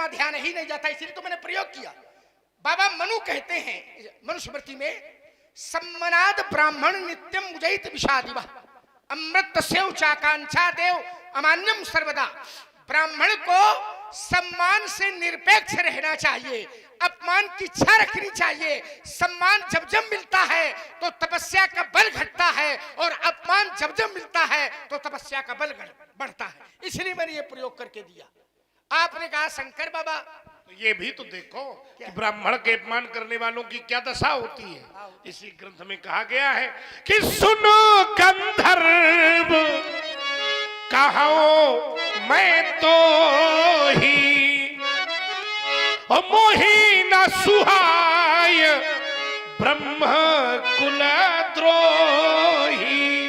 वहां ध्यान ही नहीं जाता, इसलिए तो मैंने प्रयोग किया। बाबा मनु कहते हैं मनुस्मृति में, सम्मनाद ब्राह्मण नित्यम मुजैत विषादिव अमृत सेव चाकांक्षा देव अमान्यम सर्वदा। ब्राह्मण को सम्मान से निरपेक्ष रहना चाहिए, अपमान की इच्छा रखनी चाहिए। सम्मान जब जब मिलता है तो तपस्या का बल घटता है, और अपमान जब जब मिलता है तो तपस्या का बल बढ़ता है। इसलिए मैंने ये प्रयोग करके दिया। आपने कहा शंकर बाबा, तो ये भी तो देखो कि ब्राह्मण के अपमान करने वालों की क्या दशा होती है। इसी ग्रंथ में कहा गया है कि सुनो गंधर्व कहो मैं तो ही मोही न सुहाय ब्रह्म कुल द्रोही।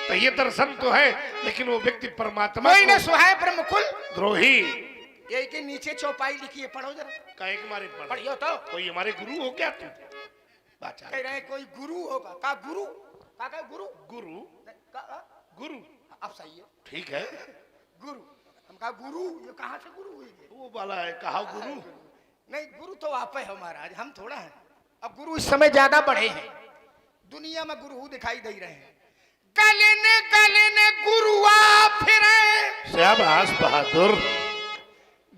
तो ये दर्शन तो है, लेकिन वो व्यक्ति परमात्मा मोही न सुहाय ब्रह्म कुल द्रोही। यही के नीचे चौपाई लिखी है, पढ़ो जरा। कहे हमारे पढ़ियो तो। कोई हमारे गुरु हो क्या तू? कह रहे कोई गुरु होगा। का गुरु? का गुरु? गुरु गुरु अब सही है, ठीक है। गुरु हम कहा गुरु, ये कहाँ से गुरु हुई? वो वाला है कहा गुरु। नहीं, गुरु तो आप है हमारा, हम थोड़ा है। अब गुरु इस समय ज्यादा बढ़े हैं, दुनिया में गुरु दिखाई दे रहे हैं। गले गुरुआ फिरे, शाबाश बहादुर।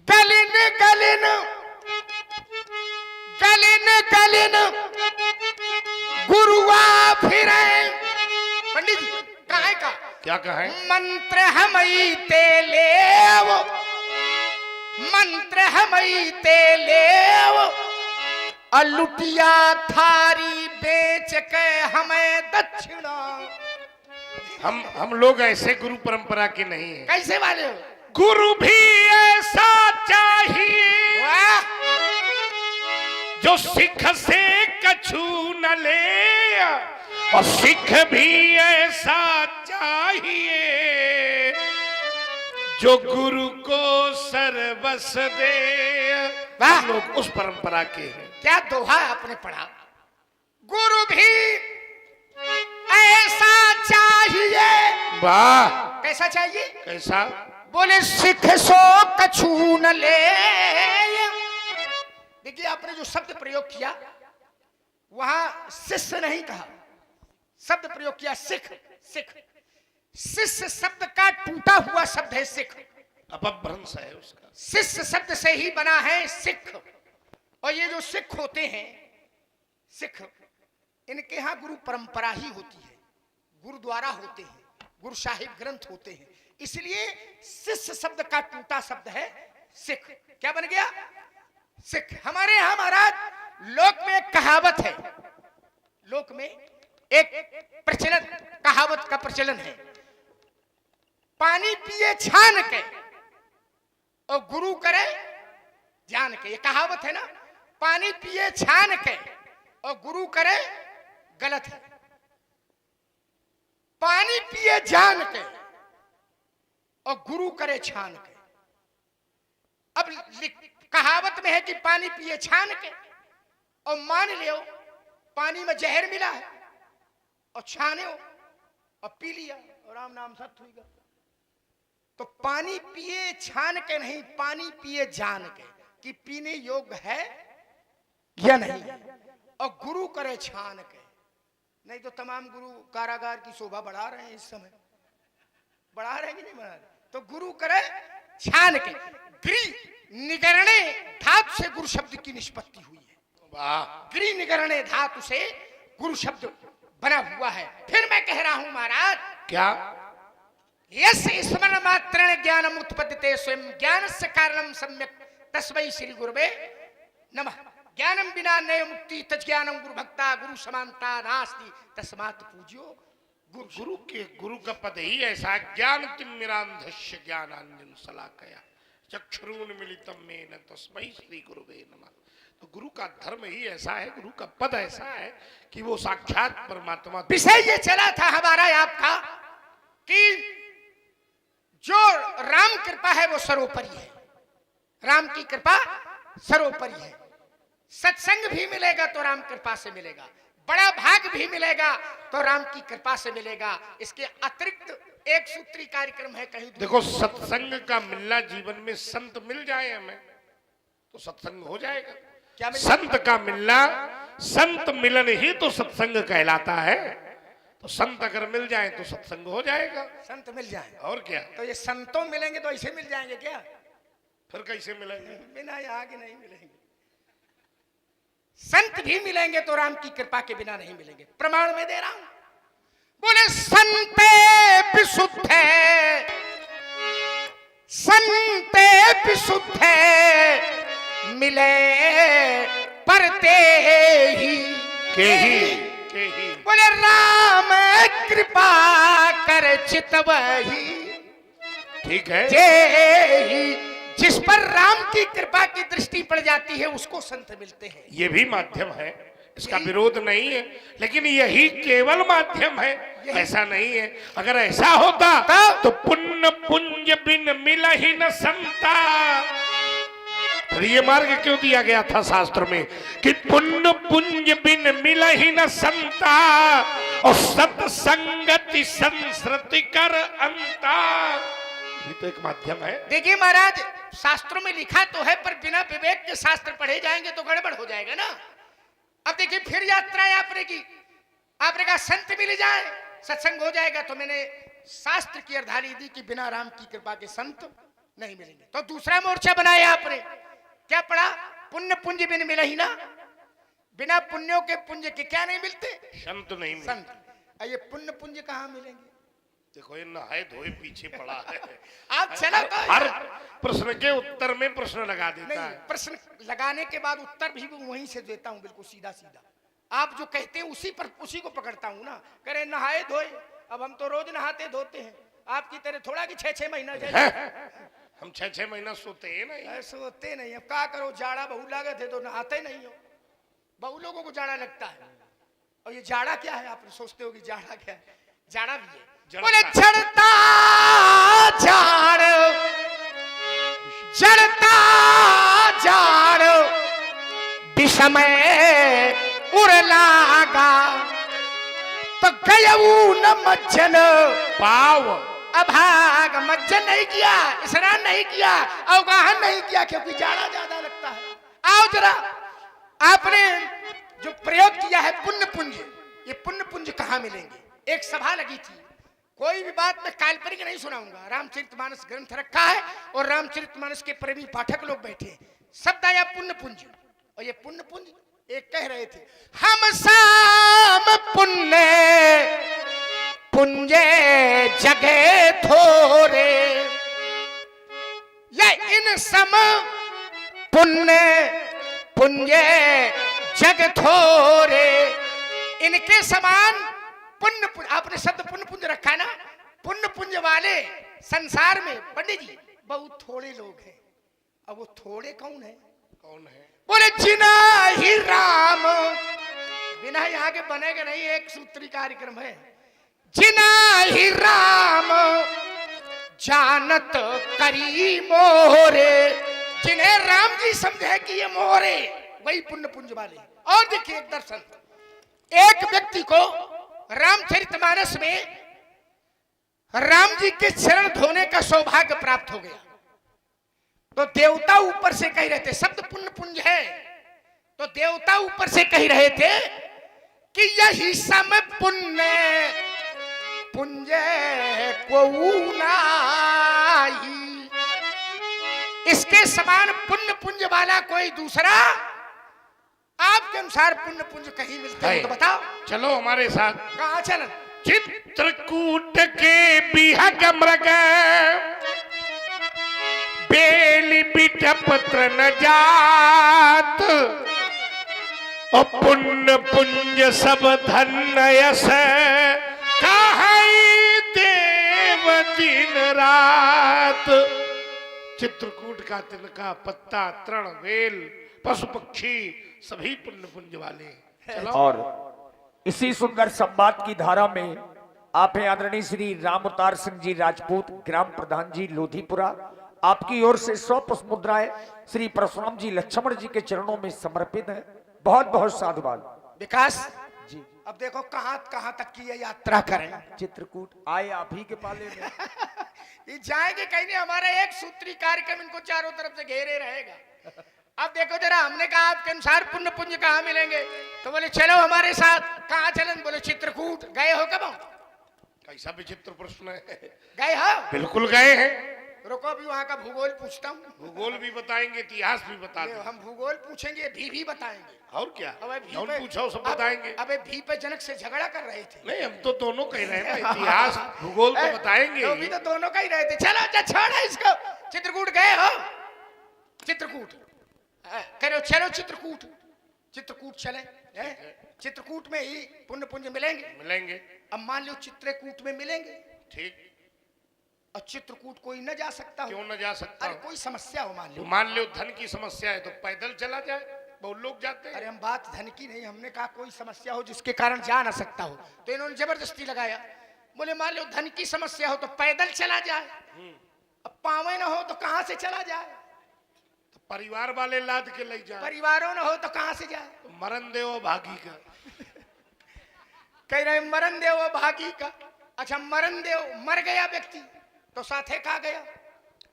गलिन गुरुआ फिरे। पंडित जी कहा का? क्या कहे? मंत्र हमई ते लेव, मंत्र हमई ते लेव, अलुटिया थारी बेच के हमें दक्षिणा। हम लोग ऐसे गुरु परंपरा के नहीं है। कैसे वाले हो? गुरु भी ऐसा चाहिए जो सिख से कछु न ले, और सिख भी ऐसा चाहिए जो गुरु को सर्वस दे। हम लोग उस परंपरा के हैं। क्या दोहा आपने पढ़ा? गुरु भी ऐसा चाहिए। वाह, कैसा चाहिए? कैसा? बोले सिख सो कछु न ले। देखिए आपने जो शब्द प्रयोग किया, वहां शिष्य नहीं कहा, शब्द प्रयोग किया सिख। सिख शिष्य शब्द का टूटा हुआ शब्द है सिख, अपभ्रंश है उसका। शिष्य शब्द से ही बना है सिख। और ये जो सिख होते हैं, सिख, इनके यहाँ गुरु परंपरा ही होती है, गुरुद्वारा होते हैं, गुरु साहिब ग्रंथ होते हैं। इसलिए शिष्य शब्द का टूटा शब्द है सिख। क्या बन गया? सिख। हमारे यहाँ महाराज लोक में एक कहावत है, लोक में एक प्रचलन, कहावत का प्रचलन है, पानी पिए छान के और गुरु करे जान के। ये कहावत है ना, पानी पिए छान के और गुरु करे, गलत है। पानी पिए जान के और गुरु करे छान के। अब कहावत में है कि पानी पिए छान के, और मान लियो पानी में जहर मिला है और छाने हो और पी लिया और राम नाम सत्य हुई। तो पानी पिए छान के नहीं, पानी पिए जान के कि पीने योग्य है या नहीं, और गुरु करे छान के। नहीं तो तमाम गुरु कारागार की शोभा बढ़ा रहे हैं इस समय, बढ़ा रहे हैं कि नहीं बढ़ा रहे? तो गुरु करे छान के। गृह निगरणे धातु से गुरु शब्द की निष्पत्ति हुई है। गृह निगरणे धातु से गुरु शब्द बना हुआ है। फिर मैं कह रहा हूं महाराज, क्या? यस स्मरण मात्रेण ज्ञानम उत्पद्यते स्वयं ज्ञानस्य कारणम सम्यक तस्मै श्री गुरुवे नमः। ज्ञानम बिना नय मुक्ति तज्ज्ञानम गुरु भक्ता गुरु समानता नास्ति तस्मात् पूज्यो गुरु। गुरु का पद ही ऐसा, ज्ञान तिमिरांधस्य ज्ञानांजन शलाकया चक्षुरुन्मीलितं येन तस्मै श्री गुरुवे नमः। तो गुरु का धर्म ही ऐसा है, गुरु का पद ऐसा है कि वो साक्षात परमात्मा। विषय ये चला था हमारा आपका कि जो राम कृपा है वो सर्वोपरि है, राम की कृपा सर्वोपरि है। सत्संग भी मिलेगा तो राम कृपा से मिलेगा, बड़ा भाग भी मिलेगा तो राम की कृपा से मिलेगा। इसके अतिरिक्त एक सूत्री कार्यक्रम है कहीं। देखो, सत्संग का मिलना, जीवन में संत मिल जाए हमें तो सत्संग हो जाएगा। क्या मिल संत का मिलना, संत मिलन ही तो सत्संग कहलाता है। तो संत अगर मिल जाए तो सत्संग हो जाएगा। संत मिल जाए और क्या, तो ये संतों मिलेंगे तो ऐसे मिल जाएंगे क्या? फिर कैसे मिलेंगे? बिना यहाँ के नहीं मिलेंगे। संत भी मिलेंगे तो राम की कृपा के बिना नहीं मिलेंगे। प्रमाण में दे रहा हूं। बोले संते विशुद्ध है, संते विशुद्ध है, मिले परते ही के ही बोले राम कृपा कर चितवही। ठीक है, जे जिस पर राम की कृपा की दृष्टि पड़ जाती है उसको संत मिलते हैं। ये भी माध्यम है, इसका विरोध नहीं है, लेकिन यही केवल माध्यम है, ऐसा नहीं है। अगर ऐसा होता तो पुण्य पुंज बिन मिला ही न संता। फिर ये मार्ग क्यों दिया गया था शास्त्र में कि पुण्य पुंज बिन मिला ही न संता और सत्संगति संस्कृति कर अंता। ये तो एक माध्यम है। देखिए महाराज, शास्त्रों में लिखा तो है, पर बिना विवेक के शास्त्र पढ़े जाएंगे तो गड़बड़ हो जाएगा ना। अब देखिए फिर यात्राएं आपने की, आपने कहा संत मिल जाए सत्संग हो जाएगा, तो मैंने शास्त्र की अर्धाली दी कि बिना राम की कृपा के संत नहीं मिलेंगे। तो दूसरा मोर्चा बनाया आपने, क्या पढ़ा? पुण्य पुंज बिन मिला ही ना। बिना पुण्यों के पुंज के क्या नहीं मिलते? संत नहीं मिलते। संत। ये पुण्य पुंज कहाँ मिलेंगे? देखो ये नहाए धोए पीछे पड़ा है। आप चला तो हर प्रश्न के उत्तर में प्रश्न लगा देता नहीं, है। प्रश्न लगाने के बाद उत्तर भी वहीं से देता हूं, बिल्कुल सीधा सीधा। आप जो कहते हैं उसी को पकड़ता हूं ना। करे नहाए धोए, अब हम तो रोज नहाते धोते हैं, आपकी तरह थोड़ा कि 6-6 महीना जाए। हम 6-6 महीना सोते हैं नहीं। सोते नहीं, अब क्या करो, जाड़ा बहु लागत है तो नहाते नहीं हो। बहु लोगों को जाड़ा लगता है। और ये जाड़ा क्या है? आप सोचते हो कि जाड़ा क्या है? जाड़ा भी है। बोले चढ़ता जाड़, चढ़ता जाड़ विषमय उड़ लागा, तो गयऊ न मज्जन पाव अभाग। मज्जन नहीं किया, स्नान नहीं किया, अवगाहन नहीं किया, क्योंकि जाड़ा ज्यादा लगता है। आओ जरा, आपने जो प्रयोग किया है पुण्य पुंज, ये पुण्य पुंज कहाँ मिलेंगे? एक सभा लगी थी, कोई भी बात मैं काल्पनिक नहीं सुनाऊंगा। रामचरितमानस ग्रंथ रखा है और रामचरितमानस के प्रेमी पाठक लोग बैठे हैं। शब्द आया पुण्य पुंज, और ये पुण्य पुंज एक कह रहे थे, हम साम पुण्य पुंजे जगे थोरे, ये इन सम पुण्य पुंजे जग थोरे। इनके समान पुण्य पुंज, आपने शब्द पुण्य पुंज रखा है ना। पुण्य पुंज वाले संसार में पंडित जी बहुत थोड़े लोग हैं। अब वो थोड़े कौन है? कौन है? बोले जिना ही राम। बिना यहाँ के बनेगा नहीं, एक सूत्री कार्यक्रम है। जिना ही राम जानत करी मोरे, जिन्हें राम जी समझे कि ये मोरे, वही पुण्य पुंज वाले। और देखिए एक दर्शन, एक व्यक्ति को रामचरितमानस में राम जी के चरण धोने का सौभाग्य प्राप्त हो गया, तो देवता ऊपर से कह रहे थे, शब्द पुण्य पुंज है, तो देवता ऊपर से कह रहे थे कि यही सम पुण्य पुंज को नाही, इसके समान पुण्य पुंज वाला कोई दूसरा आपके अनुसार पुण्य पुंज कहीं मिलते हैं तो बताओ। चलो हमारे साथ। कहाँ चलन? चित्रकूट के बिहग मृग बेली बिट पत्र न जात, और पुण्य पुंज सब धन्य यश कहाई देव दिन रात। चित्रकूट का तिनका पत्ता तृण वेल पशु पक्षी सभी पुण्य पुंज वाले। चलो। और इसी सुंदर संवाद की धारा में आप हैं आदरणीय श्री रामअवतार सिंह जी राजपूत, ग्राम प्रधान जी लोधीपुरा। आपकी ओर से 100 पुष्प मुद्राएं श्री परशुराम जी लक्ष्मण जी के चरणों में समर्पित है। बहुत बहुत साधुवाद। विकास जी अब देखो कहाँ कहाँ तक की ये यात्रा करें। चित्रकूट आए आप ही के पाले में। ये जाएंगे कहीं नहीं, हमारा एक सूत्री कार्यक्रम इनको चारों तरफ से घेरे रहेगा। देखो जरा, हमने कहा आपके अनुसार पुण्य पुंज कहाँ मिलेंगे? तो बोले चलो हमारे साथ। कहाँ चलन? बोले चित्रकूट। गए हो कब? कैसा विचित्र प्रश्न है। गए हो? बिल्कुल गए हैं। रुको, अभी वहाँ का भूगोल पूछता हूँ। भूगोल भी बताएंगे, इतिहास भी बता देंगे। हम भूगोल पूछेंगे, भी बताएंगे। और क्या, अबे भी जौन पे- पूछो सब अब- बताएंगे। अबे भी पे जनक से झगड़ा कर रहे थे। नहीं, हम तो दोनों कह रहे हैं ना, इतिहास भूगोल तो बताएंगे। तो भी तो दोनों का ही रहे थे। चलो अच्छा छोड़ो इसको। चित्रकूट गए हो? चित्रकूट करो, चलो चित्रकूट। चित्रकूट चले। चित्रकूट में ही पुण्य पुंज मिलेंगे। मिलेंगे। अब मान लो चित्रकूट में मिलेंगे, ठीक। और चित्रकूट कोई न जा सकता हो। क्यों न जा सकता अरे हूं? कोई समस्या हो, मान तो लो। मान लो धन की समस्या है तो पैदल चला जाए, बहुत लोग जाते हैं। अरे हम बात धन की नहीं, हमने कहा कोई समस्या हो जिसके कारण जा ना सकता हो, तो इन्होंने जबरदस्ती लगाया। बोले मान लो धन की समस्या हो तो पैदल चला जाए। अब पावे ना हो तो कहां से चला जाए? तो परिवार वाले लाद के ले जाए। परिवारों ना हो तो कहां से जाए? तो मरण देव भागी का। कह रहे मरण देव भागी का। अच्छा, मरण देव मर गया व्यक्ति तो साथे खा गया?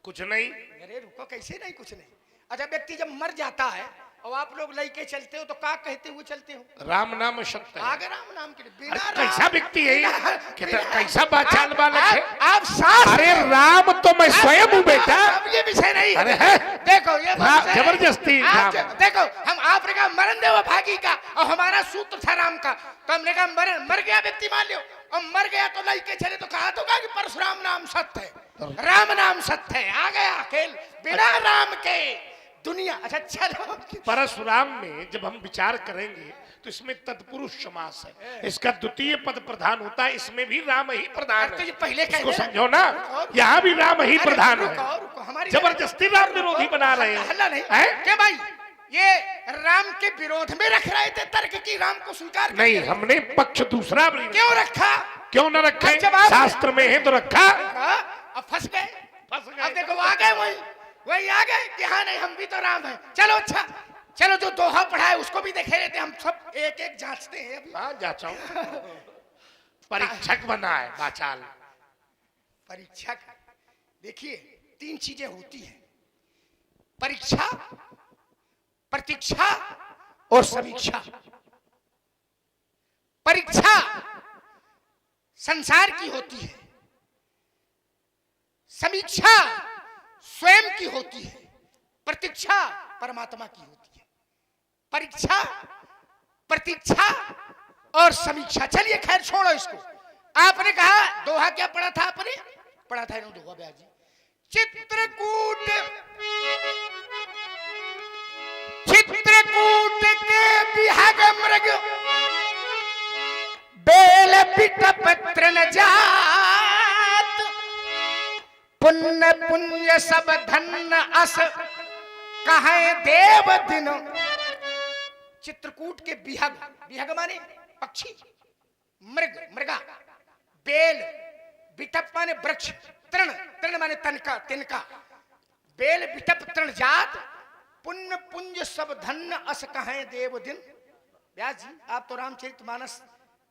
कुछ नहीं। अरे रुको, कैसे नहीं कुछ नहीं। अच्छा, व्यक्ति जब मर जाता है और आप लोग लेके चलते हो तो क्या कहते हुए चलते हो? राम नाम सत्य है। आगे राम नाम के लिए अरे बिना कैसा व्यक्ति है ये? कैसा बाचाल बालक है? आप सास अरे राम तो मैं स्वयं हूँ बेटा। अब ये विषय नहीं है। अरे है? देखो ये बात है। जबरदस्ती आप राम। देखो, हम आपने कहा मरण देव भागी का और हमारा सूत्र था राम का, तो हमने कहा मर गया व्यक्ति, मान लो, और मर गया तो लेके चले तो कहा तो कहा कि परशुराम नाम सत्य है, राम नाम सत्य है। आ गया अकेल बिना राम के दुनिया। अच्छा चलो, परशुराम में जब हम विचार करेंगे तो इसमें तत्पुरुष समास है, इसका द्वितीय पद प्रधान होता है, इसमें भी राम ही प्रधान तो है। ये पहले कह इसको दे। समझो ना, यहाँ भी राम ही अरे प्रधान रुको, है। रुको, हमारी जबरदस्ती राम विरोधी बना रहे हैं। हल्ला नहीं हैं? क्या भाई? ये राम के विरोध में रख रहे थे तर्क की राम को स्वीकार करके? नहीं, हमने पक्ष दूसरा भी क्यों रखा? क्यों न रखे? जब आप- शास्त्र में है तो रखा। अब फंस गए। फंस गए। अब देखो आ गए, वही आ गए कि हाँ नहीं हम भी तो राम हैं। चलो अच्छा, चलो जो दोहा पढ़ा है उसको भी देखे लेते, हम सब एक एक जांचते हैं अभी। हाँ, जांचो। परीक्षक बना है बाचाल। परीक्षक, देखिए 3 चीजें होती हैं: परीक्षा, प्रतीक्षा और समीक्षा। परीक्षा संसार की होती है, समीक्षा स्वयं की होती है, प्रतीक्षा परमात्मा की होती है। परीक्षा, प्रतीक्षा और समीक्षा। चलिए खैर छोड़ो इसको। आपने कहा दोहा क्या पढ़ा था? आपने पढ़ा था इन्होंने दोहा ब्याज जी, चित्रकूट चित्रकूट के बिहग मृग बेल बिटप तृण जात, पुण्य पुण्य सब धन अस कहे देव दिन। चित्रकूट के बिहग, बिहग माने पक्षी, मृग मृगा, बेल, बिटप माने वृक्ष, तृण तृण माने तनका तिनका, बेल बिटप तृण जात, पुण्य पुंज सब धन अस कहें देव दिन। व्यास जी आप तो रामचरितमानस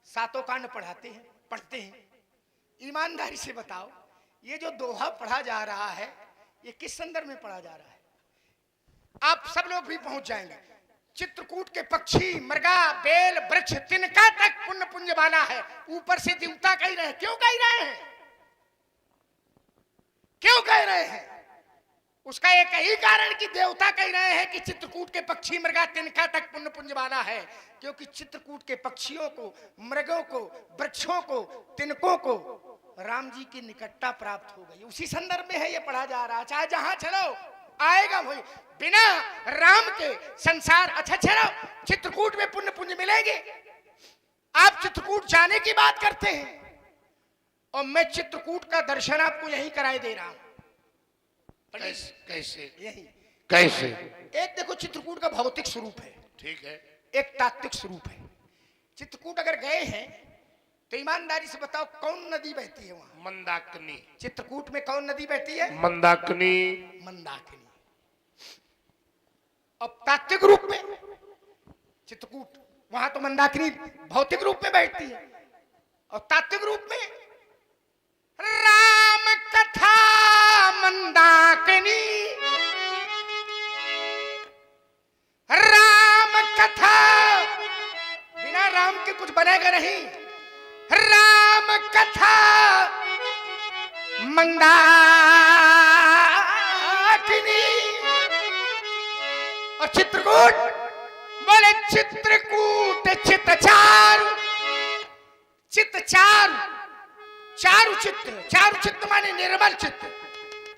7 कांड पढ़ाते हैं, पढ़ते हैं, ईमानदारी से बताओ ये जो दोहा पढ़ा जा रहा है ये किस संदर्भ में पढ़ा जा रहा है? आप सब लोग भी पहुंच जाएंगे। चित्रकूट के पक्षी, मृगा, बेल, वृक्ष, तिनका तक पुण्य पुंज वाला है। ऊपर से देवता कह रहे हैं। क्यों कह रहे हैं? क्यों कह रहे हैं? उसका एक ही कारण कि देवता कह रहे हैं कि चित्रकूट के पक्षी, मृगा, तिनका तक पुण्य पुंज वाला है, क्योंकि चित्रकूट के पक्षियों को, मृगों को, वृक्षों को, तिनकों को राम जी की निकटता प्राप्त हो गई। उसी संदर्भ में है ये पढ़ा जा रहा है। चाहे जहां चलो आएगा वही। बिना राम के संसार। अच्छा चलो, चित्रकूट में पुण्य पुंज मिलेंगे। आप चित्रकूट जाने की बात करते हैं और मैं चित्रकूट का दर्शन आपको यहीं कराए दे रहा हूं। कैसे कैसे यही कैसे? एक देखो चित्रकूट का भौतिक स्वरूप है, ठीक है। एक तात्विक स्वरूप है। चित्रकूट अगर गए हैं तो ईमानदारी से बताओ कौन नदी बहती है वहां? मंदाकिनी। चित्रकूट में कौन नदी बहती है? मंदाकिनी। मंदाकिनी। और तात्विक रूप में चित्रकूट, वहां तो मंदाकिनी भौतिक रूप में बैठती है, और तात्विक रूप में राम कथा मंदाकिनी। बनेगा नहीं। राम कथा मंदाकिनी और चित्रकूट, बोले चित्रकूट चित्तचारु, चित्तचारु, चारु चित्त, चारु चित्त माने निर्मल चित्त।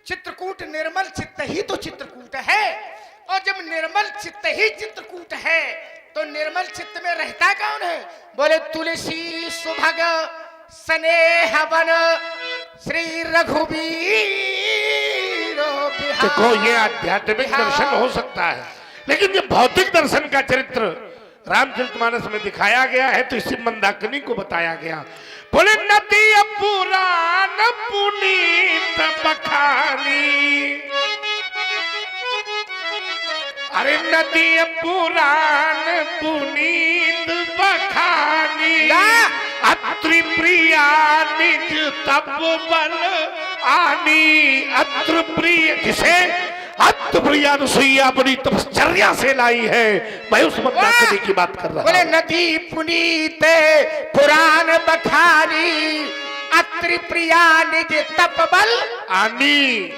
चित्रकूट निर्मल चित्त ही तो चित्रकूट है, और जब निर्मल चित्त ही चित्रकूट है तो निर्मल चित्त में रहता कौन है? बोले तुलसी सुभग स्नेह वन श्री रघुवीर देखो ये आध्यात्मिक दर्शन हो सकता है, लेकिन ये भौतिक दर्शन का चरित्र रामचरितमानस में दिखाया गया है, तो इसी मंदाकिनी को बताया गया। बोले नदी पुराण पुनीत बखानी, अरे नदी पुराण पुनीत बखानी, अत्रि प्रिया निज तप बल आनी, अत्र प्रिय जिसे अत्र प्रिया अनुसुईया अपनी तपश्चर्या से लाई है, मैं उस मंदाकिनी की बात कर रहा हूं। बोले नदी पुनीत पुराण बखानी, अत्रि प्रिया निज तप बल आनी,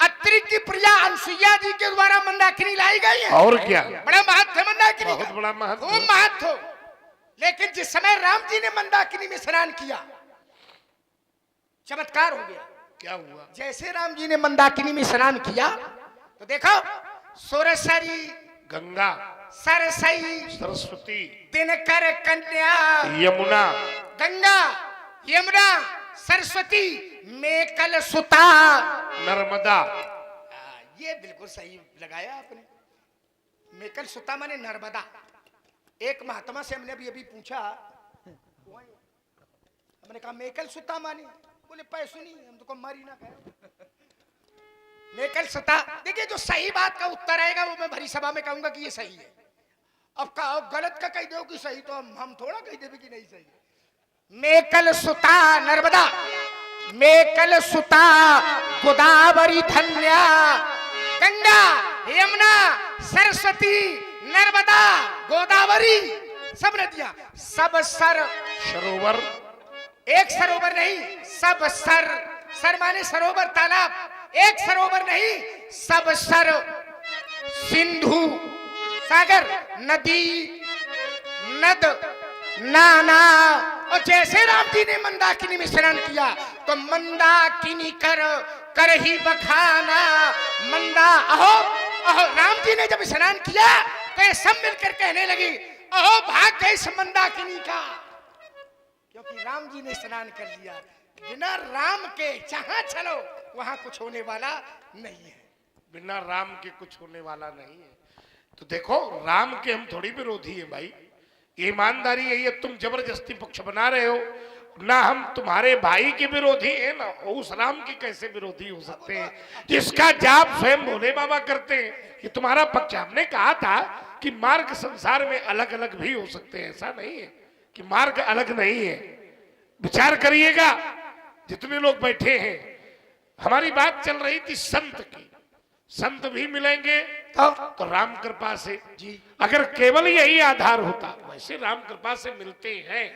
अत्रि की प्रिया अनुसुईया जी के द्वारा मंदाकिनी लाई गई है। और क्या, बड़ा महत्व है मंदाकिनी बहुत का, बड़ा महत्व, खूब महत्व। लेकिन जिस समय राम जी ने मंदाकिनी में स्नान किया, चमत्कार हो गया। क्या हुआ? जैसे राम जी ने मंदाकिनी में स्नान किया तो देखो सुरसरी, गंगा, सरसई, सरस्वती, दिनकर कन्या, यमुना, गंगा, यमुना, सरस्वती, मेकल सुता, नर्मदा। ये बिल्कुल सही लगाया आपने। मेकल सुता माने नर्मदा। एक महात्मा से हमने अभी पूछा, हमने कहा मेकल सुता माने, बोले पैसों नहीं, हम तो मरी ना कहे। मेकल सुता, देखिए जो सही बात का उत्तर आएगा वो मैं भरी सभा में कहूंगा कि ये सही है। अब गलत का कह दो कि सही, तो हम थोड़ा कह देंगे कि नहीं सही। मेकल सुता नर्मदा, मेकल सुता गोदावरी धन्या, गंगा, यमुना, सरस्वती, नर्मदा, गोदावरी, सब नदियां, सब सरोवर, एक सरोवर नहीं, सब सर माने सरोवर तालाब, एक सरोवर नहीं, सब सिंधु सागर, नदी, नद, नाना। और जैसे राम जी ने मंदाकिनी में स्नान किया तो मंदाकिनी कर ही बखाना, मंदा अहो अहो। राम जी ने जब स्नान किया तो ये सब मिलकर कहने लगी अहो भाग्य इस मंदाकिनी का, क्योंकि राम जी ने स्नान कर लिया। बिना राम के जहां चलो वहां कुछ होने वाला नहीं है, बिना राम के कुछ होने वाला नहीं है। तो देखो राम के हम थोड़ी विरोधी है भाई, ईमानदारी यही है। तुम जबरदस्ती पक्ष बना रहे हो ना, हम तुम्हारे भाई के विरोधी है ना, उस राम के कैसे विरोधी हो सकते हैं जिसका जाप स्वयं भोले बाबा करते हैं। ये तुम्हारा पक्ष। हमने कहा था कि मार्ग संसार में अलग अलग भी हो सकते हैं, ऐसा नहीं है कि मार्ग अलग नहीं है। विचार करिएगा जितने लोग बैठे हैं, हमारी बात चल रही थी संत की। संत भी मिलेंगे तो राम कृपा से जी, अगर केवल यही आधार होता, वैसे राम कृपा से मिलते हैं,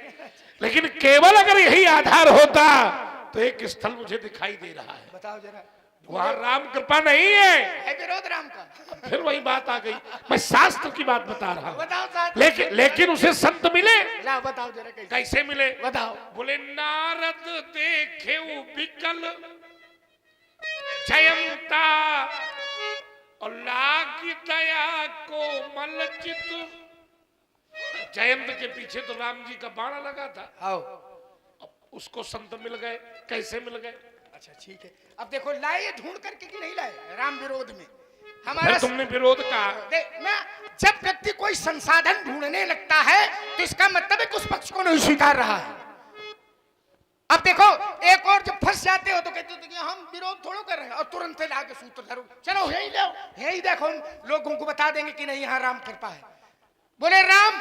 लेकिन केवल अगर यही आधार होता तो एक स्थल मुझे दिखाई दे रहा है, बताओ जरा, वहां राम कृपा नहीं है, विरोध राम का। फिर वही बात आ गई। मैं शास्त्र की बात बता रहा हूं, बताओ लेकिन उसे संत मिले, बताओ जरा कैसे मिले बताओ। बोले नारद देखे विकल जयंता और लागी दया को मलचित। जयंत के पीछे तो राम जी का बाण लगा था, आओ उसको संत मिल गए। कैसे मिल गए? अच्छा ठीक है, अब देखो लाए ढूंढ करके कि नहीं लाए राम विरोध में हमारा। तुमने विरोध कहा, जब व्यक्ति कोई संसाधन ढूंढने लगता है तो इसका मतलब है कि उस पक्ष को नहीं स्वीकार रहा है। अब देखो एक और जब फंस जाते हो तो कहते हो कि हम विरोध थोड़ा कर रहे हैं, और तुरंत से लाके सूत्र धरो, चलो यही लो, यही देखो, लोगों को बता देंगे कि नहीं यहाँ राम कृपा है। बोले राम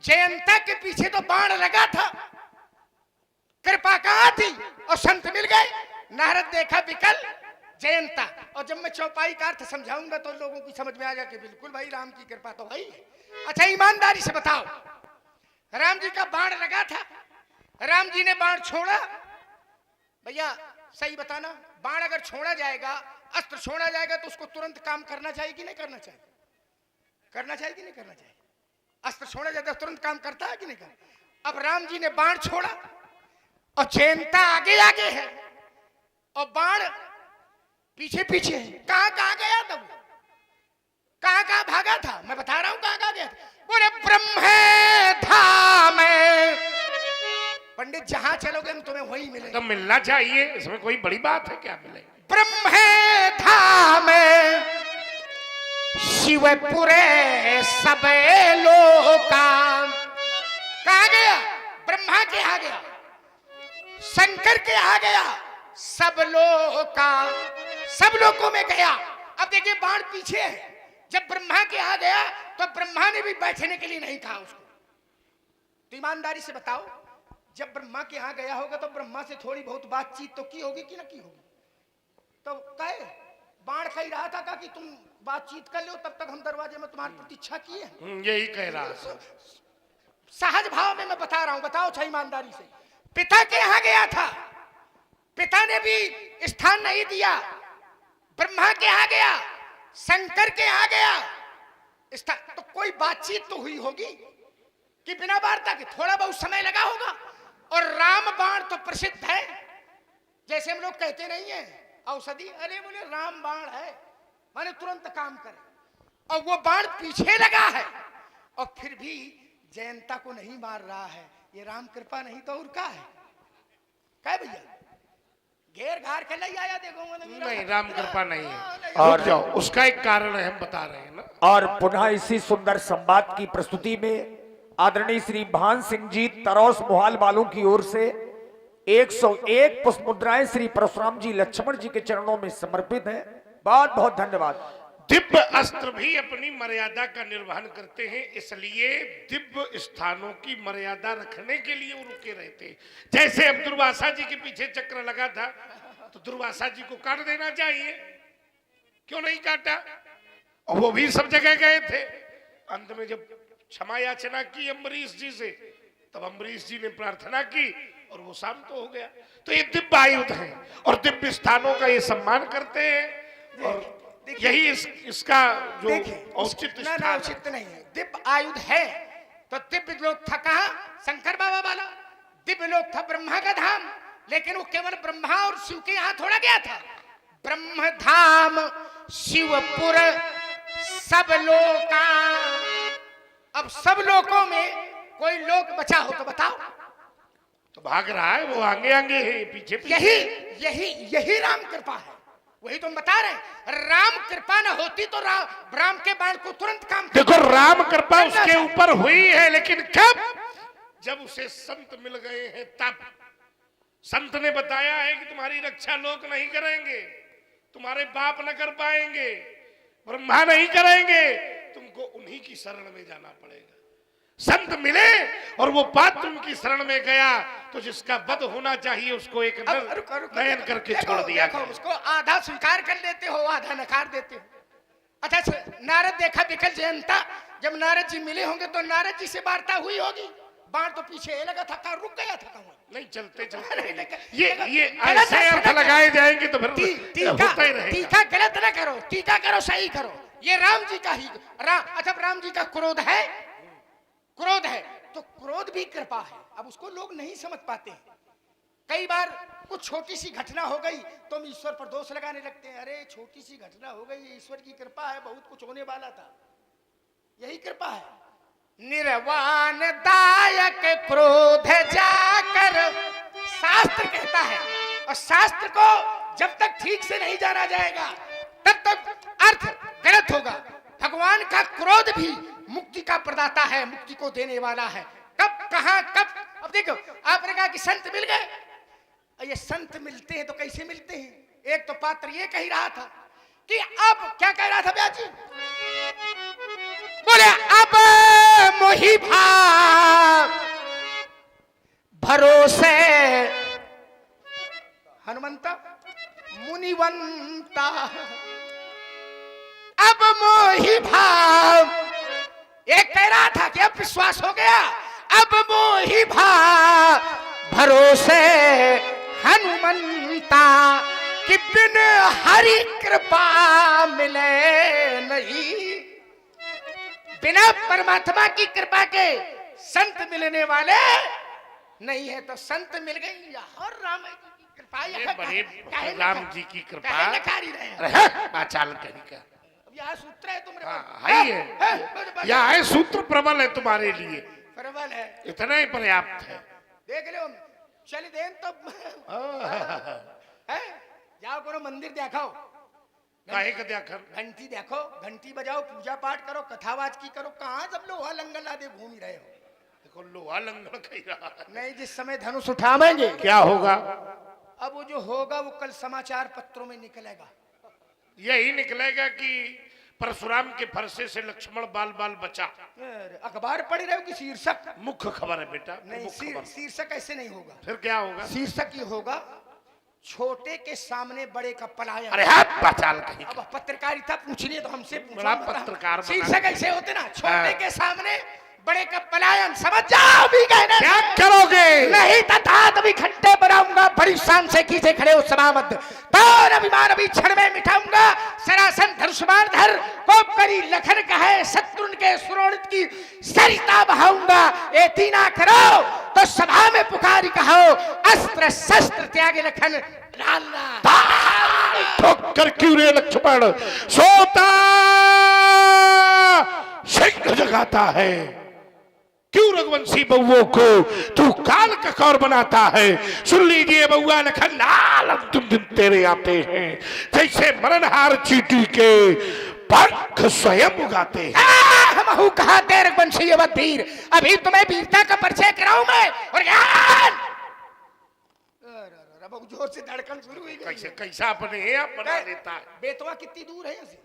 जयंता के पीछे तो बाण लगा था, कृपा कहाँ थी? और संत मिल गए। नारद देखा विकल जयंता, और जब मैं चौपाई का अर्थ समझाऊंगा तो लोगों की समझ में आ जाएगा कि बिल्कुल भाई राम की कृपा तो भाई है। अच्छा ईमानदारी से बताओ, राम जी का बाण लगा था, राम जी ने बाण छोड़ा। भैया सही बताना, बाण अगर छोड़ा जाएगा, अस्त्र छोड़ा जाएगा तो उसको तुरंत काम करना चाहिए कि नहीं करना चाहिए? करना चाहिए कि नहीं करना चाहिए? अस्त्र छोड़ा जाता है तुरंत काम करता है कि नहीं करता? अब राम जी ने बाण छोड़ा और जयंता आगे आगे है और बाण पीछे पीछे है। कहां कहां गया था वो? कहां कहां भागा था? मैं बता रहा हूं कहां कहां गया था। बोले ब्रह्म धाम। पंडित जहां चलोगे हम तुम्हें वही मिलेंगे। तो मिलना चाहिए, इसमें कोई बड़ी बात है क्या? मिले ब्रह्म धाम शिवपुरे सब लोका। कहा गया? ब्रह्मा के यहाँ गया, शंकर के यहाँ गया, सब लोका, सब लोकों में गया। अब देखिए बाण पीछे है। जब ब्रह्मा के यहाँ गया तो ब्रह्मा ने भी बैठने के लिए नहीं कहा उसको। तो ईमानदारी से बताओ, जब ब्रह्मा के यहाँ गया होगा तो ब्रह्मा से थोड़ी बहुत बातचीत तो की होगी कि ना की होगी? तो कहे बाण कह रहा था कि तुम बातचीत कर लो, तब तक हम दरवाजे में तुम्हारी प्रतीक्षा किए। यही कह रहा था। सहज भाव में मैं बता रहा हूं, बताओ अच्छा ईमानदारी से। पिता के यहाँ गया था, पिता ने भी स्थान नहीं दिया। ब्रह्मा के यहाँ गया, शंकर के यहाँ गया, तो कोई बातचीत तो हुई होगी कि बिना वार्ता के? थोड़ा बहुत समय लगा होगा। और राम बाण तो प्रसिद्ध है, जैसे हम लोग कहते नहीं है औषधि, अरे बोले राम बाण है माने तुरंत काम करे। और वो बाण पीछे लगा है और फिर भी जयंता को नहीं मार रहा है। ये राम कृपा नहीं तो और क्या है? क्या भैया घेर घार के ले आया? देखो नहीं, राम कृपा नहीं है। और जाओ, उसका एक कारण है, हम बता रहे हैं ना। और पुनः इसी सुंदर संवाद की प्रस्तुति में आदरणीय श्री भान सिंह जी तरौस मोहाल वालों की ओर से 101 पुष्प मुद्राएं श्री परशुराम जी लक्ष्मण जी के चरणों में समर्पित हैं। बहुत बहुत धन्यवाद। दिव्य अस्त्र भी अपनी मर्यादा का निर्वहन करते हैं, इसलिए दिव्य स्थानों की मर्यादा रखने के लिए वो रुके रहते। जैसे अब दुर्वासा जी के पीछे चक्र लगा था तो दुर्वासा जी को काट देना चाहिए, क्यों नहीं काटा? और वो भी सब जगह गए थे। अंत में जब क्षमा याचना की अम्बरीश जी से, तब अम्बरीश जी ने प्रार्थना की और वो शांत हो गया। तो ये दिव्य आयुध है और दिव्य स्थानों का ये सम्मान करते हैं। और यही इसका जो औचित्य ना औचित्य नहीं है। दिव्य आयुध है तो दिव्य लोक था कहाँ? शंकर बाबा वाला दिव्य लोक था ब्रह्मा का धाम। लेकिन वो केवल ब्रह्मा और शिव के यहाँ थोड़ा गया था। ब्रह्म धाम शिवपुर सब लोका। अब सब लोकों में कोई लोक बचा हो तो बताओ। तो भाग रहा है वो, आगे आगे है, पीछे पीछे। यही राम कृपा है। वही तो हम बता रहे हैं, राम कृपा न होती तो राम के बाण को तुरंत काम देखो, राम कृपा उसके ऊपर हुई है, लेकिन कब? जब उसे संत मिल गए हैं तब। संत ने बताया है कि तुम्हारी रक्षा लोग नहीं करेंगे, तुम्हारे बाप न कर पाएंगे, ब्रह्मा नहीं करेंगे, तुमको उन्हीं की शरण में जाना पड़ेगा। संत मिले और वो पात्र उनकी शरण में गया तो जिसका वध होना चाहिए उसको एक नयन करके छोड़ दिया। उसको आधा स्वीकार कर लेते हो, आधा नकार देते हो। अच्छा, नारद देखा विकल जयंता, जब नारद जी मिले होंगे तो नारद जी से वार्ता हुई होगी। बाण तो पीछे लगा था, कहाँ रुक गया था? कहाँ नहीं, चलते चलते ये ऐसे अर्थ लगाए जाएंगे तो फिर होता ही रहेगा। टीका गलत ना करो, टीका करो सही करो। ये राम जी का ही अच्छा, राम जी का क्रोध है, क्रोध है तो क्रोध भी कृपा है। अब उसको लोग नहीं समझ पाते हैं। कई बार कुछ छोटी सी घटना हो गई तो हम ईश्वर पर दोष लगाने लगते हैं। अरे छोटी सी घटना हो गई, ईश्वर की कृपा है, बहुत कुछ होने वाला था। यही कृपा है। निर्वाण दायक क्रोध जाकर शास्त्र कहता है, और शास्त्र को जब तक ठीक से नहीं जाना जाएगा तब तक अर्थ गलत होगा। भगवान का क्रोध भी मुक्ति का प्रदाता है, मुक्ति को देने वाला है। कब, कहां, कब? अब देखो, आपने कहा कि संत मिल गए। ये संत मिलते हैं तो कैसे मिलते हैं? एक तो पात्र ये कह रहा था कि अब क्या कह रहा था ब्याह जी? बोले अब मोहि भाव भरोसे हनुमंता मुनिवंता। अब मोहि भाव, एक कह रहा था कि अब विश्वास हो गया, अब अब मोहि भा भरोसे हनुमंता कि बिन हरि कृपा मिले नहीं। बिना परमात्मा की कृपा के संत मिलने वाले नहीं है। तो संत मिल गई और राम जी की कृपा ये बड़े राम जी की कृपा। नकारी रहे हैं। अरे पाचाल कहीं का अब यहाँ सूत्र है तुम्हारे हाँ, है ही है। यहाँ है सूत्र प्रबल है तुम्हारे लिए, प्रबल है, इतना ही पर्याप्त है। देख लो चल देन तो है। जाओ करो मंदिर देखाओ, काहे का देखा घंटी देखो, घंटी बजाओ, पूजा पाठ करो, कथावाच की करो। कहाँ सब लोहा लंगल लादे घूम ही रहे हो। देखो लोहा लंगड़ कही रहा है। नहीं, जिस समय धनुष उठावेंगे क्या होगा? अब वो जो होगा वो कल समाचार पत्रों में निकलेगा। यही निकलेगा कि परशुराम के फरसे से लक्ष्मण बाल बाल बचा। अखबार पढ़ रहे हो कि शीर्षक? मुख्य खबर है बेटा। नहीं, शीर्षक ऐसे नहीं होगा। फिर क्या होगा? शीर्षक ये होगा, छोटे के सामने बड़े का पलायन। अरे हाँ पाचाल कहीं अब पत्रकारिता पूछनी है तो हमसे पूछो। बड़ा पत्रकार बना। शीर्षक ऐसे होते ना, छोटे के सामने बड़े का पलायन। समझ जाओ भी कहने क्या करोगे? नहीं तथा तभी खट्टे बनाऊंगा, बड़ी शान से कीजे खड़े हो समाबद्ध और अभिमान अभी क्षण में मिटाऊंगा। सरासन धनुष्मान धर कोप करी लखन कहे, शत्रुन के सुरोणित की सरिता बहाऊंगा। ए तीना करो तो सभा में पुकारी कहो, अस्त्र शस्त्र त्यागे लखन लाला। ठोकर क्यों रे लक्ष्मण, सोता सिंह जगाता है। क्यों रघुवंशी बउओं को तू काल का कौर बनाता है। सुन लीजिए बउआ लखन लाल, अंतिम दिन तेरे आते हैं। जैसे मरणहार चींटी के पंख स्वयं उगाते हैं। हमहू कहा ते रघुवंशी अवध वीर, अभी तुम्हें वीरता का परिचय कराऊं मैं। और ज्ञान बहुत जोर से धड़कन शुरू हुई। कैसे कैसा अपने आप बना लेता है। बेतवा कितनी दूर है यहाँ से?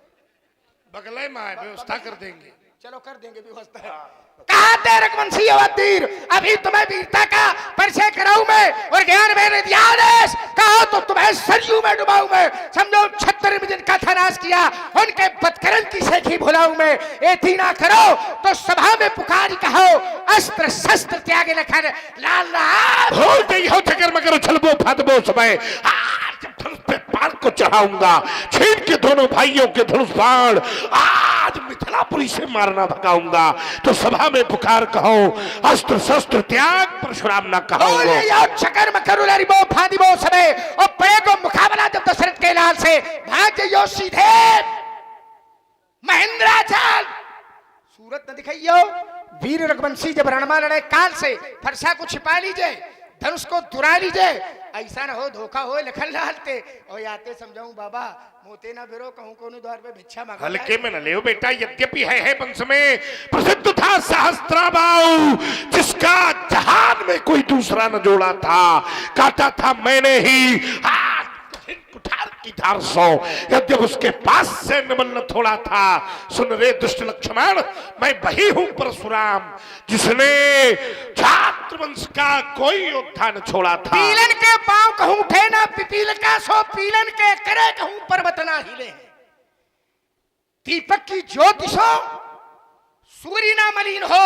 बगले में है, व्यवस्था कर देंगे। चलो कर देंगे व्यवस्था। कहा ते रघुवंशी अवध वीर, अभी तुम्हें वीरता का परिचय कराऊं मैं। और ज्ञान मैंने दिया आदेश, कहो तो तुम्हें सरयू में डुबाऊं मैं। समझो 76 में जिनका था नाश किया, उनके बदकरण की शेखी भुलाऊं मैं। ऐसी ना करो तो सभा में पुकारी कहो, अस्त्र शस्त्र त्यागे लखन लाल राम। हो गई हो चकर मगर उछलबो फादबो समय। आज धनुष पे पार को चढ़ाऊंगा, छीन के दोनों भाइयों के धनुष बाण आज मिथिलापुरी से मारना भगाऊंगा। तो सभा में पुकार कहो, अस्त्र शस्त्र त्याग परशुराम ना कहो। चकर मकर उलरिबो फादिबो समय। और बड़े को मुकाबला जब दशरथ के लाल से भाग जाइयो सीधे महेंद्राचल। सूरत न दिखाइयो। वीर रघुवंशी जब रणमा लड़े काल से, फरसा को छिपा लीजिए, धनुष को दुरा लीजिए। ऐसा न हो धोखा हो लखन लालते और आते समझाऊं बाबा मोते ना फिरो, कहूं कोनो द्वार पे भिक्षा मांगो। हल्के में न ले बेटा। यद्यपि है वंश में प्रसिद्ध था सहस्त्राबाऊ, जिसका जहान में कोई दूसरा न जोड़ा था। काटा था मैंने ही कुठार की धार सो, यद्यप उसके पास से निमल्ल थोड़ा था। सुन रे दुष्ट लक्ष्मण, मैं वही हूं परशुराम, जिसने छात्र वंश का कोई योद्धा न छोड़ा था। पीलन के पांव कहूं उठे ना पिपील का सो, पीलन के करे कहूं पर्वत ना हिले। दीपक की ज्योति सो सूर्य ना मलिन हो,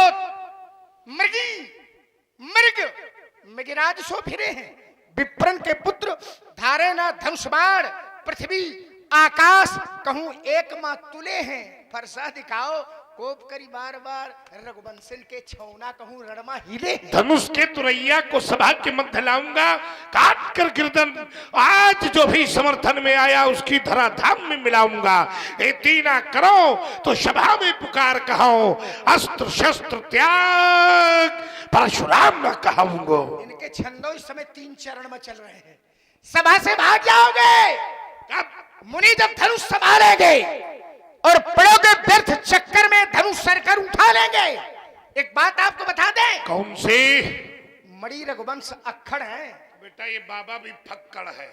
मृगराज सो फिरे हैं। विप्रन के पुत्र धारे ना धनुष बाण, पृथ्वी आकाश कहूं एक मां तुले हैं। फरसा दिखाओ कोप करी बार बार, रघुवंशन के छौना कहूं रणमा हिले। धनुष के तुरैया को सभा के मध्य लाऊंगा, काट कर गर्दन आज जो भी समर्थन में आया उसकी धराधाम में मिलाऊंगा। ऐती ना करो तो सभा में पुकार कहो, अस्त्र शस्त्र त्याग परशुराम न कहूंगो। इनके छंदों इस समय 3 चरण में चल रहे हैं। सभा से भाग जाओगे कब? मुनि जब धनुष संभालेंगे और पड़ोगे व्यर्थ चक्कर में, धनुष सरकर उठा लेंगे। एक बात आपको बता दें। कौन सी? मणि रघुवंश अक्खड़ है बेटा, ये बाबा भी फक्कड़ है।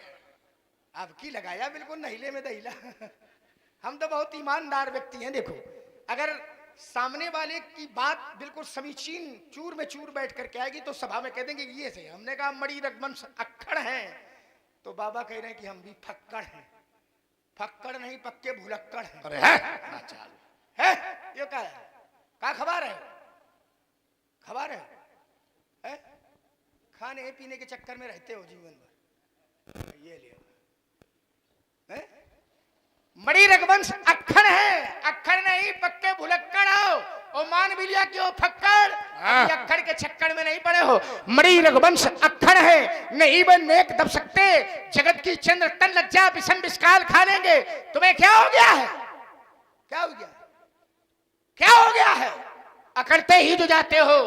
आपकी लगाया बिल्कुल नहीले में दहीला। हम तो बहुत ईमानदार व्यक्ति हैं। देखो, अगर सामने वाले की बात बिल्कुल समीचीन चूर में चूर बैठ करके आएगी तो सभा में कह देंगे ये से। हमने कहा मणि रघुवंश अक्खड़ है, तो बाबा कह रहे हैं कि हम भी फक्कड़ हैं। फक्कड़ नहीं पक्के भुलक्कड़ हैं। अरे है ये क्या है? क्या खबर है? खबर है खाने पीने के चक्कर में रहते हो जीवन भर। ये लियो हैं? मणि रघुवंश अक्खड़ है, अक्खड़ नहीं पक्के भुलक्कड़ हो। और मान भी लिया कि वो फक्कड़, अभी अक्खड़ के चक्कर में नहीं पड़े हो। मणि रघुवंश अक्खड़ है, नहीं बन नेक दब सकते। जगत की चंद्र तन लज्जा विषम विस्काल खा लेंगे। तुम्हें क्या हो गया है? क्या हो गया? क्या हो गया है? अकड़ते ही जो जाते हो।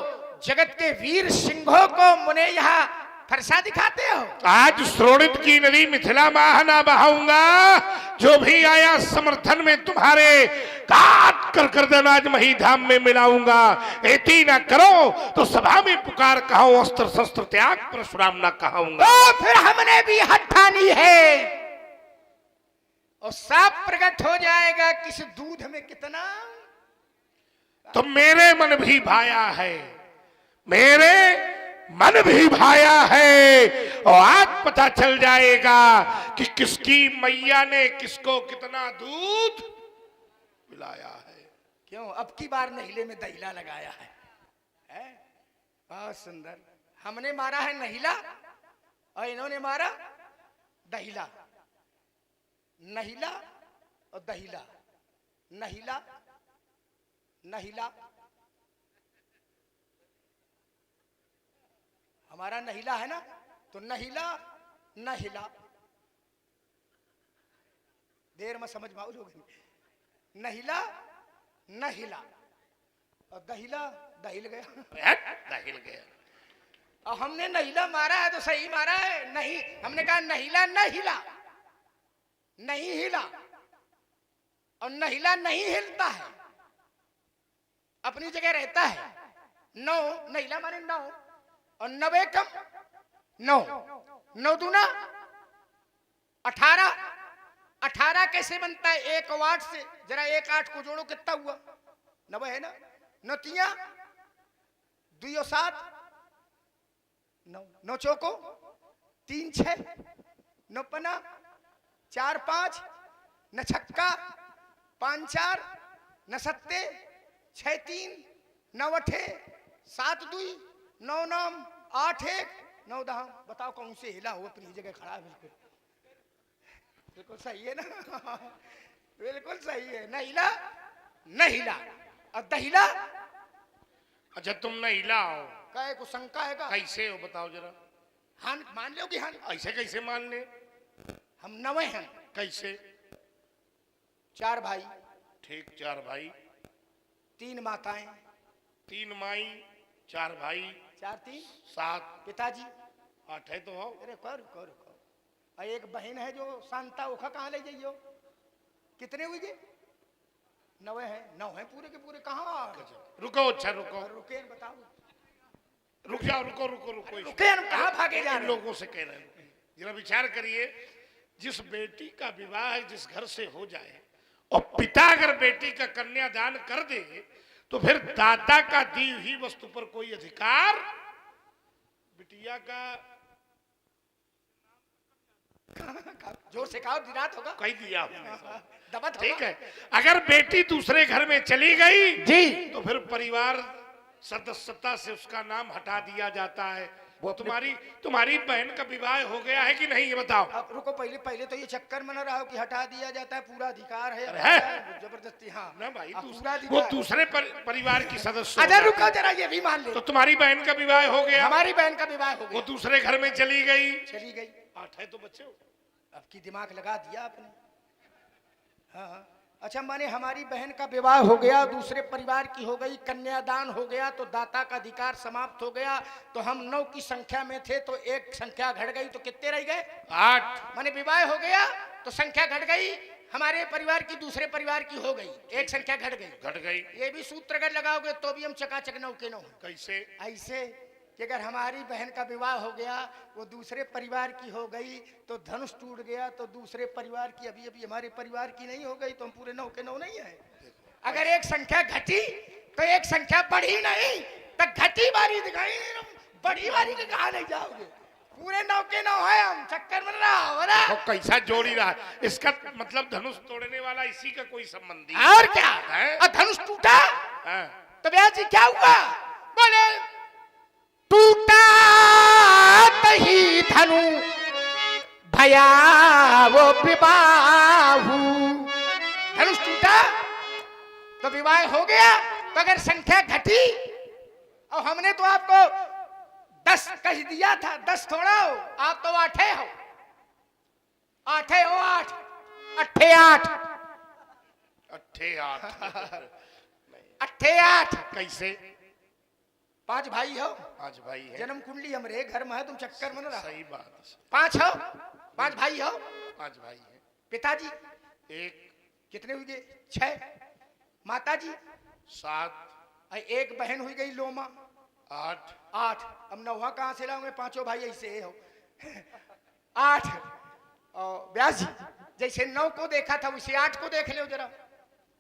जगत के वीर सिंहों को मुने यहाँ फरसा दिखाते हो। आज श्रोणित की नदी मिथिला माहना बहाऊंगा। जो भी आया समर्थन में तुम्हारे काट कर गर्दन आज मही धाम में मिलाऊंगा। एती ना करो तो सभा में पुकार कहो, अस्त्र शस्त्र त्याग परशुराम ना कहाऊंगा। तो फिर हमने भी हद ठानी है और साफ प्रकट हो जाएगा किस दूध में कितना। तो मेरे मन भी भाया है, मेरे मन भी भाया है। और आज पता चल जाएगा कि किसकी मैया ने किसको कितना दूध पिलाया है। क्यों अब की बार नहीले में दहीला लगाया है? बहुत सुंदर। हमने मारा है नहीला और इन्होंने मारा दहीला। नहीला और दहीला, नहीला नहीला। हमारा नहीला है ना, तो नहीला नहीला। देर में समझ में लोग। नहीला नहीला और दहीला दहिल गया। दहिल गया। और हमने नहीला मारा है तो सही मारा है। नहीं, हमने कहा नहीला न हिला, नहीं हिला। और नहीला नहीं हिलता है, अपनी जगह रहता है। 9 नहीला माने 9 और 9 कम 9, 9 दूना 18। 18 कैसे बनता है? 1 8 से। जरा 1 8 को जोड़ो, कितना हुआ? 90 है ना। 9 3 2 7 9, 9 चौको 3 6, 9 पना 4 5, न छक्का 5 4, न सत्ते 6 3, 9 8 7 2, 9 9 8 1, 9 10। बताओ कौन से हिला हो? अपनी जगह खड़ा है। बिल्कुल बिल्कुल सही है ना। बिल्कुल सही है। न हिला न हिला और दहिला। अच्छा तुम न हिलाओ, कहे को शंका है का? कैसे हो बताओ जरा। हाँ मान लो कि हाँ। ऐसे कैसे मान ले? हम 9 हैं। कैसे? 4 भाई। ठीक, 4 भाई, 3 माताएं। 3 माई, 4 भाई, 4 3 7 पिताजी। 8 है तो हो। अरे कर कर कर। और एक बहन है जो शांता, ओखा कहाँ ले जाइयो? कितने हुई गए? 9 है। 9 है पूरे के पूरे। कहाँ रुको, अच्छा रुको, रुके बताओ। रुक जाओ, रुको रुको रुको। रुके हम कहाँ भागे जा रहे हैं? लोगों से कह रहे हैं, जरा विचार करिए। जिस बेटी का विवाह जिस घर से हो जाए और पिता अगर बेटी का कन्यादान कर दे तो फिर दाता का दी हुई वस्तु पर कोई अधिकार बिटिया का जोर से कहो, दिनात होगा। कही दिया दबत होगा। ठीक है। अगर बेटी दूसरे घर में चली गई जी तो फिर परिवार सदस्यता से उसका नाम हटा दिया जाता है। वो तुम्हारी बहन का विवाह हो गया है कि नहीं ये बताओ। अब रुको, पहले तो ये चक्कर में न रहो कि हटा दिया जाता है। पूरा अधिकार है जबरदस्ती। हाँ ना भाई, पूरा वो दूसरे परिवार की सदस्य। अरे रुको जरा, ये भी मान ले। तो तुम्हारी बहन का विवाह हो गया, हमारी बहन का विवाह हो वो गया, दूसरे घर में चली गई। 8 है तो बच्चे हो। अब की दिमाग लगा दिया आपने। हाँ अच्छा, माने हमारी बहन का विवाह हो गया, दूसरे परिवार की हो गई, कन्यादान हो गया तो दाता का अधिकार समाप्त हो गया। तो हम 9 की संख्या में थे तो 1 संख्या घट गई तो कितने रह गए? 8। माने विवाह हो गया तो संख्या घट गई, हमारे परिवार की दूसरे परिवार की हो गई, 1 संख्या घट गई। ये भी सूत्र अगर लगाओगे तो भी हम चकाचक 9 के 9। कैसे? ऐसे कि अगर हमारी बहन का विवाह हो गया, वो दूसरे परिवार की हो गई तो धनुष टूट गया, तो दूसरे परिवार की अभी हमारे परिवार की नहीं हो गई तो हम पूरे 9 के 9 नहीं है। अगर 1 संख्या घटी तो 1 संख्या बढ़ी नहीं, तो घटी बारी दिखाई, बढ़ी बारी के कहा नहीं जाओगे? पूरे 9 के 9 है हम। चक्कर में रहा हो रहा। तो कैसा जोड़ ही रहा? इसका मतलब धनुष तोड़ने वाला इसी का कोई संबंधी और क्या है? और धनुष टूटा हाँ। तो ब्याह जी क्या हुआ? बोले टूटा धनु भया वो विवाहु। धनुष टूटा तो विवाह हो गया। तो अगर संख्या घटी और हमने तो आपको 10 कह दिया था, 10 थोड़ा हो, आप तो 8 हो, 8 हो, 8 अट्ठे 8 अट्ठे 8 अट्ठे 8 कैसे? 5 भाई हो, 5 भाई है। जन्म कुंडली हमरे घर में है, तुम चक्कर में ना रहो। सही बात है। 5 हो, 5 भाई हो। 5 भाई है। पिताजी 1 कितने हुई गए? 6। माताजी 7 और एक बहन हुई गई लोमा 8 8। अब 9वां कहां से लाऊंगे? 5 भाई ऐसे हो 8। और व्यास जी जैसे 9 को देखा था वैसे 8 को देख लो जरा।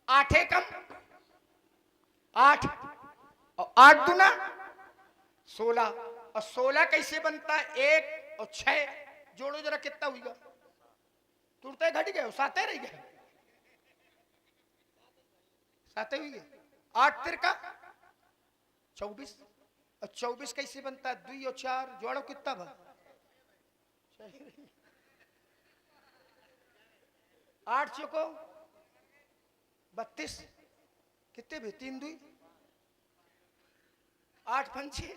8 कम 8 और 8 दूना 16। और 16 कैसे बनता है? 1 और 6 जोड़ो जरा, कितना हुईगा? तुरते घट गए, 7 रह गए, 7 हुई गए। 8 तिरका 24। और 24 कैसे बनता है? 2 और 4 जोड़ो, कितना बा? 8 चौको 32। कितने भी? 3 2 8 पंचे।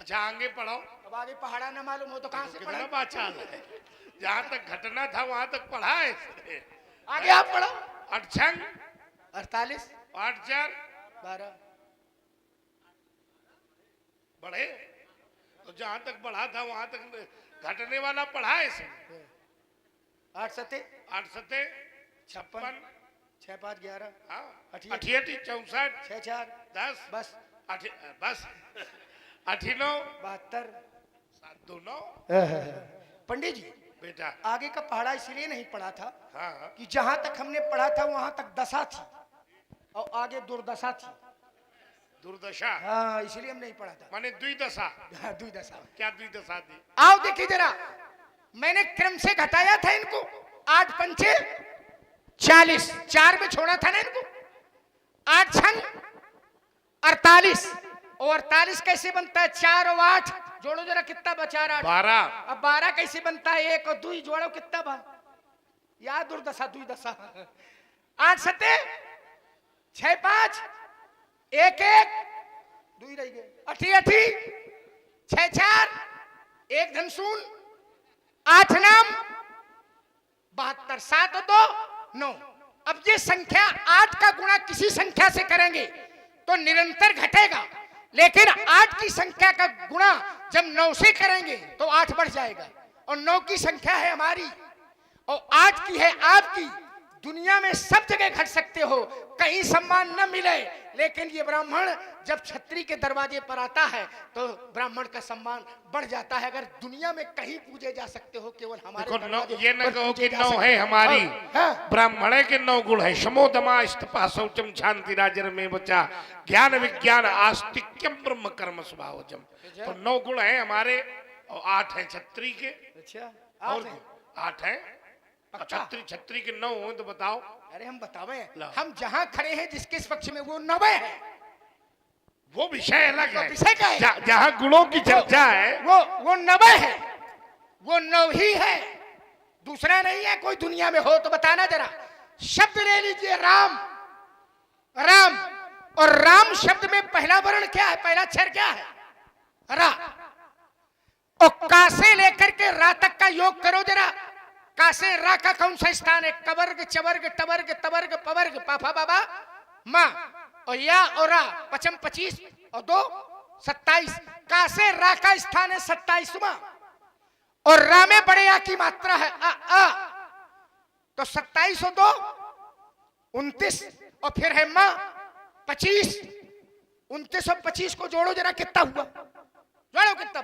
अच्छा आगे पढ़ो। अब आगे पहाड़ा ना मालूम हो तो कहां से कितना पढ़ा? बाचा है। जहां तक घटना था वहां तक पढ़ा है इसने। आगे आप पढ़ो। 8 छंग 48 8 4 12 बढ़े। तो जहां तक पढ़ा था वहां तक घटने वाला पढ़ा है इसने। 8 7 8 7 56 6 5 11 हाँ 88 64 6 4 10 बस बस 8 9 72 7 2 9। पंडित जी बेटा आगे का पहाड़ा इसलिए नहीं पढ़ा था हाँ कि जहां तक हमने पढ़ा था वहां तक दशा थी और आगे दुर्दशा थी। दुर्दशा। हाँ इसलिए हम नहीं पढ़ा था। माने द्विदशा। हाँ, द्विदशा। क्या द्विदशा थी? आओ देखिए जरा, मैंने क्रम से घटाया था इनको। 8 पंचे 40, 4 में छोड़ा था ना इनको। 8 छंग 48। और 48 कैसे बनता है? 4 और 8 जोड़ो जरा, कितना बचा? 12। अब 12 कैसे बनता है? 1 और 2 जोड़ो, कितना बा? या दुर्दशा द्विदशा। 8 7 6 5 1 1 2 रह गए। 8 8 6 4 1 धन शून्य 8 नाम 72 7 और 2 9। अब ये संख्या 8 का गुणा किसी संख्या से करेंगे तो निरंतर घटेगा, लेकिन 8 की संख्या का गुणा जब 9 से करेंगे तो 8 बढ़ जाएगा। और 9 की संख्या है हमारी और 8 की है आपकी। दुनिया में सब जगह घट सकते हो, कहीं सम्मान न मिले, लेकिन ये ब्राह्मण जब क्षत्रिय के दरवाजे पर आता है तो ब्राह्मण का सम्मान बढ़ जाता है। अगर दुनिया में कहीं पूजे जा सकते हो, केवल हमारे दरवाजे ये न पर कहो पूजे कि जा 9 सकते है हो। हमारी। हाँ। ब्राह्मण के 9 गुण है। शमोदमा स्तपा शौचम शांति राजर में बचा ज्ञान विज्ञान आस्तिक्यम ब्रह्म कर्म स्वभावजम। तो 9 गुण है हमारे और 8 है क्षत्रिय के। अच्छा और 8 है छत्री के 9 हो तो बताओ। अरे हम बतावे, ला। हम जहां खड़े हैं जिसके पक्ष में वो 9 है, वो विषय अलग है। विषय का है। जहाँ गुणों की चर्चा है वो 9 है, वो 9 ही है, दूसरा नहीं है। कोई दुनिया में हो तो बताना जरा। शब्द ले लीजिए राम। राम और राम शब्द में पहला वर्ण क्या है? पहला अक्षर क्या है? रा। और का से लेकर के रा तक का योग करो जरा। का से रा का कौन सा स्थान है? कवर्ग चवर्ग टवर्ग तवर्ग पवर्ग पाफा बाबा माँ। और या और रा पचम 25 और 2 27। का से रा का स्थान है 27वां। और रा में बड़े आ की मात्रा है आ। तो 27 और 2 29 और फिर है माँ 25। 29 और 25 को जोड़ो जरा, कितना हुआ? जोड़ो कितना?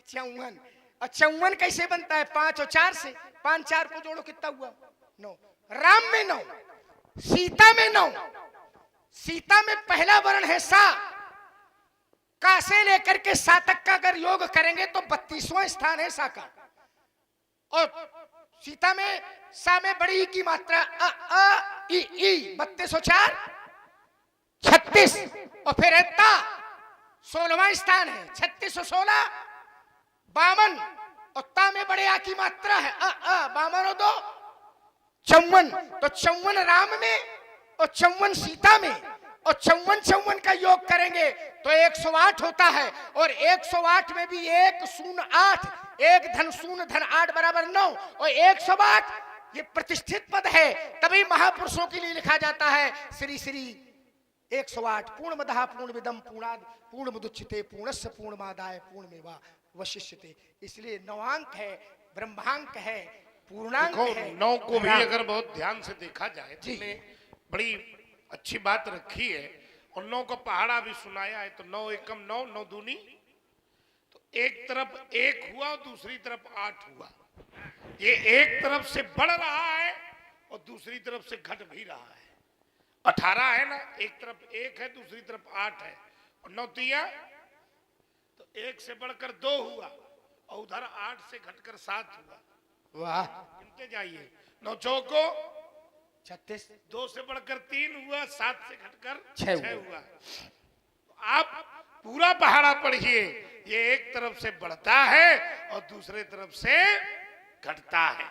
54। और 54 कैसे बनता है? 5 और 4 से। 5 4 को जोड़ो, कितना हुआ? 9। राम में 9, सीता में 9। सीता में पहला वर्ण है सा। का से लेकर के सा तक का अगर योग करेंगे तो 32वां स्थान है सा का। और सीता में सा में बड़ी की मात्रा अ ई 32 और 4 36। और फिर है ता 16वां स्थान है। 3616 बामन और ता में बड़े आ की मात्रा है, बामन और 2 54, तो 54 राम में और 54 सीता में, और 54 का योग करेंगे तो 108 होता है। और 108 में भी 1 0 8, 1 धन 0 धन 8 बराबर 9, और 108 ये प्रतिष्ठित पद है। तभी महापुरुषों के लिए लिखा जाता है श्री श्री 108 पूर्णमदः पूर्णमिदं पूर्णाद पूर्णमुदच्यते पूर्णस्य पूर्णमादाय पूर्णमेवा वशिष्यते। इसलिए नवांक है, ब्रह्मांक है, पूर्णांक है। 9 को भी अगर बहुत ध्यान से देखा जाए तो बड़ी अच्छी बात रखी है, और 9 का पहाड़ा भी सुनाया है। तो 9 एकम 9, 9 दूनी, तो एक तरफ 1 हुआ और दूसरी तरफ 8 हुआ। ये एक तरफ से बढ़ रहा है और दूसरी तरफ से घट भी रहा है। 18 है ना, एक तरफ 1 है, दूसरी तरफ 8 है, और 9 तिया तो 1 से बढ़कर 2 हुआ, और उधर 8 से घटकर 7 हुआ। वाह, गिनते जाइए। 9 चौको 36, 2 से बढ़कर 3 हुआ, 7 से घटकर 6 हुआ। तो आप पूरा पहाड़ा पढ़िए, ये एक तरफ से बढ़ता है और दूसरे तरफ से घटता है,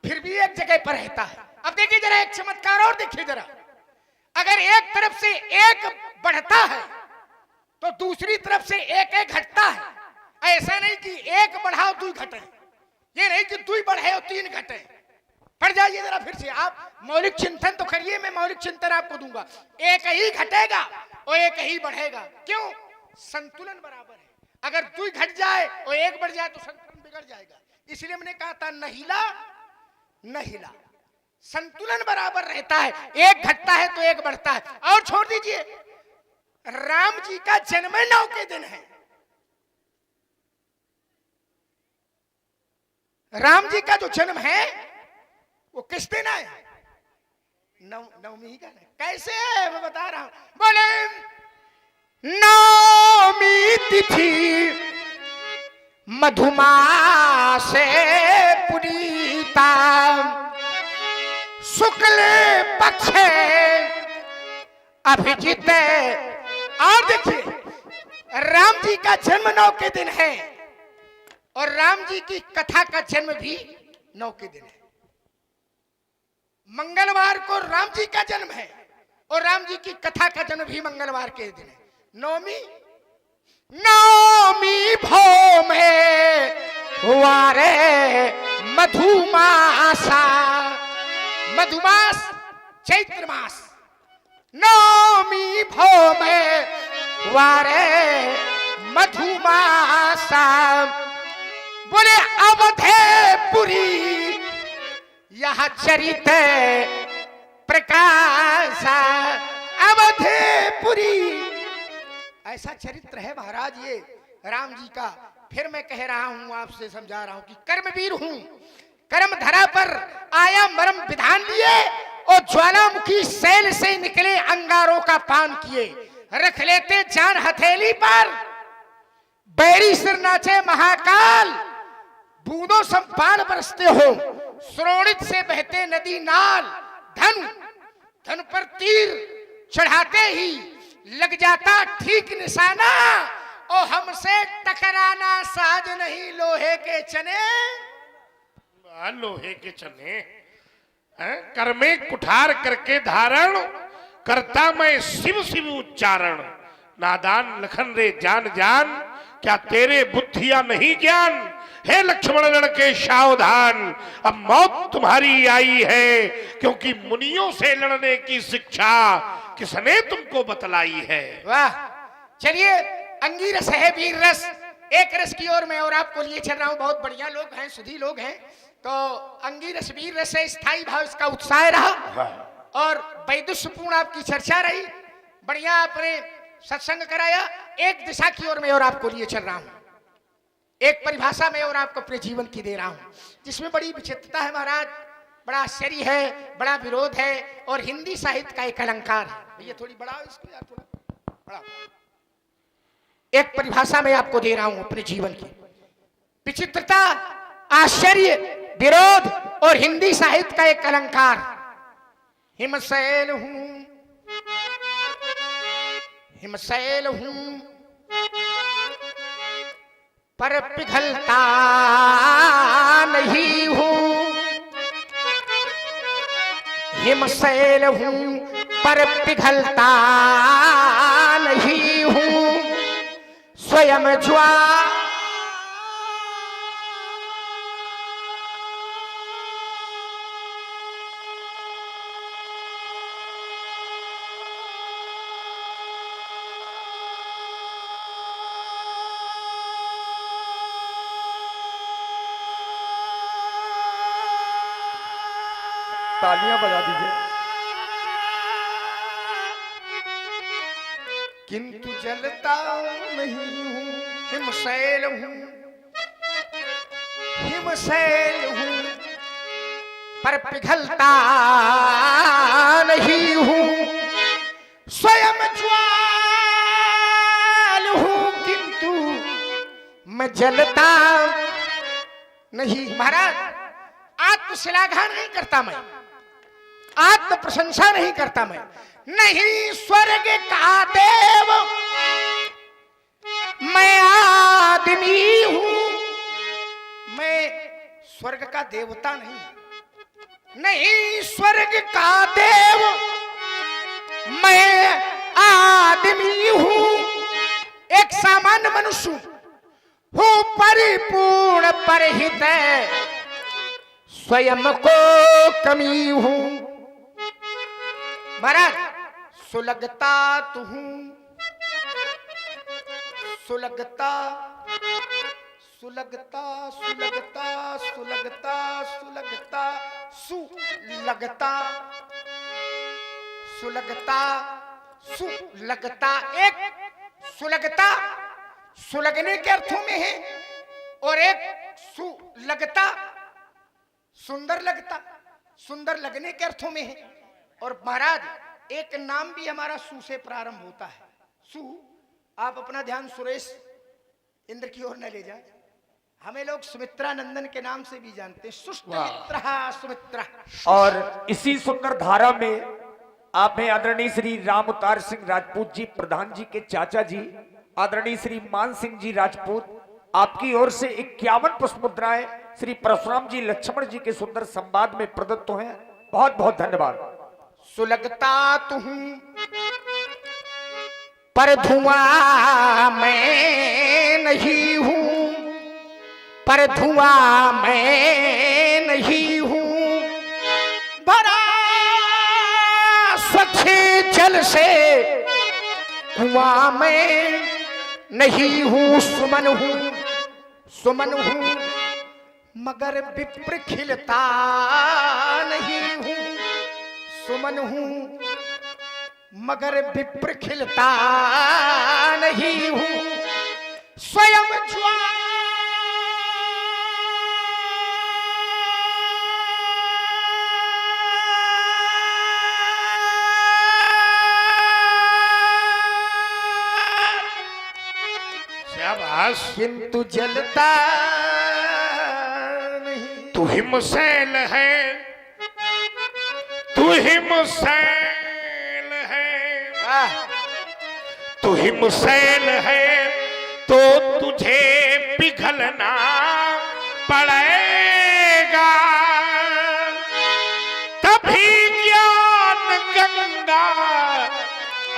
फिर भी एक जगह पर रहता है। अब देखिए जरा एक चमत्कार और देखिए जरा, अगर एक तरफ से 1 बढ़ता है तो दूसरी तरफ से 1 घटता है। ऐसा नहीं कि 1 बढ़ाओ 2 घटे, ये नहीं कि 2 बढ़े और 3 घटे। पढ़ जाइए जरा फिर से, आप मौलिक चिंतन तो करिए, मैं मौलिक चिंतन आपको दूंगा। 1 ही घटेगा और 1 ही बढ़ेगा। क्यों? संतुलन बराबर है। अगर 2 घट जाए और 1 बढ़ जाए तो संतुलन बिगड़ जाएगा। इसलिए हमने कहा था न हिला न हिला, संतुलन बराबर रहता है। 1 घटता है तो 1 बढ़ता है। और छोड़ दीजिए, राम जी का जन्म 9 के दिन है। राम जी का जो जन्म है वो किस दिन है? नवमी का है। कैसे है मैं बता रहा हूं। बोले नवमी तिथि मधुमासे पुनीता शुक्ल पक्ष अभिजित। और देखिए, राम जी का जन्म 9 के दिन है और राम जी की कथा का जन्म भी 9 के दिन है। मंगलवार को राम जी का जन्म है और राम जी की कथा का जन्म भी मंगलवार के दिन है। नवमी भो में वारे मधुमासा, मधुमास चैत्र मास। नवमी भो में वारे मधुमासा। बोले अवधेपुरी यह चरित प्रकाश। अवधेपुरी ऐसा चरित्र है महाराज ये राम जी का। फिर मैं कह रहा हूं, आपसे समझा रहा हूं कि कर्मवीर हूं, कर्म धरा पर आया मर्म विधान लिए और ज्वालामुखी शैल से निकले अंगारों का पान किए। रख लेते जान हथेली पर, बैरी सिर नाचे महाकाल। बूंदों सम बाण बरसते हो, श्रोणित से बहते नदी नाल। धन पर तीर चढ़ाते ही लग जाता ठीक निशाना, और हमसे टकराना साज नहीं लोहे के चने। लोहे के चने कर में कुठार करके धारण, करता मैं शिव शिव उच्चारण। नादान लखन रे जान जान, क्या तेरे बुद्धिया नहीं ज्ञान। हे लक्ष्मण लड़के सावधान, अब मौत तुम्हारी आई है, क्योंकि मुनियों से लड़ने की शिक्षा किसने तुमको बतलाई है। वाह, चलिए अंगीरस है वीर रस। एक रस की ओर मैं और आपको लिए चल रहा हूं। बहुत बढ़िया लोग हैं, सुधी लोग हैं। तो अंगीरस वीर रस है, स्थायी भाव इसका उत्साह रहा और वैदुष्यपूर्ण आपकी चर्चा रही। बढ़िया आपने सत्संग कराया। एक दिशा की ओर मैं और आपको लिए चल रहा हूं, एक परिभाषा में और आपको अपने जीवन की दे रहा हूं, जिसमें बड़ी विचित्रता है महाराज, बड़ा आश्चर्य है, बड़ा विरोध है और हिंदी साहित्य का एक अलंकार है। भैया थोड़ी बढ़ाओ इसको यार, थोड़ा बढ़ाओ। एक परिभाषा में आपको दे रहा हूं अपने जीवन की। विचित्रता, आश्चर्य, विरोध और हिंदी साहित्य का एक अलंकार। हिमशैल हूं, हिमशैल हूं, पर पिघलता नहीं हूं, हिमशैल हूं पर पिघलता नहीं हूं, स्वयं ज्वाला तालियां बजा दीजिए। किंतु जलता नहीं हूं, हिमशैल हूं, हिमशैल हूं पर पिघलता नहीं हूं, स्वयं ज्वाल हूं किंतु मैं जलता नहीं। महाराज, आत्मश्लाघा नहीं करता मैं, आत्म प्रशंसा नहीं करता मैं, नहीं स्वर्ग का देव मैं आदमी हूं, मैं स्वर्ग का देवता नहीं, नहीं स्वर्ग का देव मैं आदमी हूं, एक सामान्य मनुष्य हूं, परिपूर्ण परहित स्वयं को कमी हूं। महाराज, सुलगता तू हूं, सुलगता सुलगता सुलगता सुलगता सुलगता सुलगता सुलगता सुलगता, एक सुलगता सुलगने के अर्थों में है और एक सुलगता सुंदर लगता, सुंदर लगने के अर्थों में है। और महाराज, एक नाम भी हमारा सु से प्रारंभ होता है। सु, आप अपना ध्यान सुरेश इंद्र की ओर न ले जाए, हमें लोग सुमित्रा नंदन के नाम से भी जानते हैं, सुमित्रा सुमित्रा। और इसी सुंदर धारा में आप हैं आदरणीय श्री रामउतार सिंह राजपूत जी, प्रधान जी के चाचा जी, आदरणीय श्री मान सिंह जी राजपूत, आपकी ओर से 51 पुष्प मुद्राएं श्री परशुराम जी लक्ष्मण जी के सुंदर संवाद में प्रदत्त हैं। बहुत बहुत धन्यवाद। सुलगता तू पर धुआं मैं नहीं हूं, पर धुआं मैं नहीं हूं, भरा स्वच्छ जल से कुआं मैं नहीं हूं, सुमन हूं, सुमन हूं मगर विप्र खिलता नहीं हूं, सुमन हूं मगर विप्र खिलता नहीं हूं, स्वयं ज्वाल किंतु जलता नहीं। तू हिमशैल है, तू हिमशैल है, तू हिमशैल है, तो तुझे पिघलना पड़ेगा, तभी ज्ञान गंगा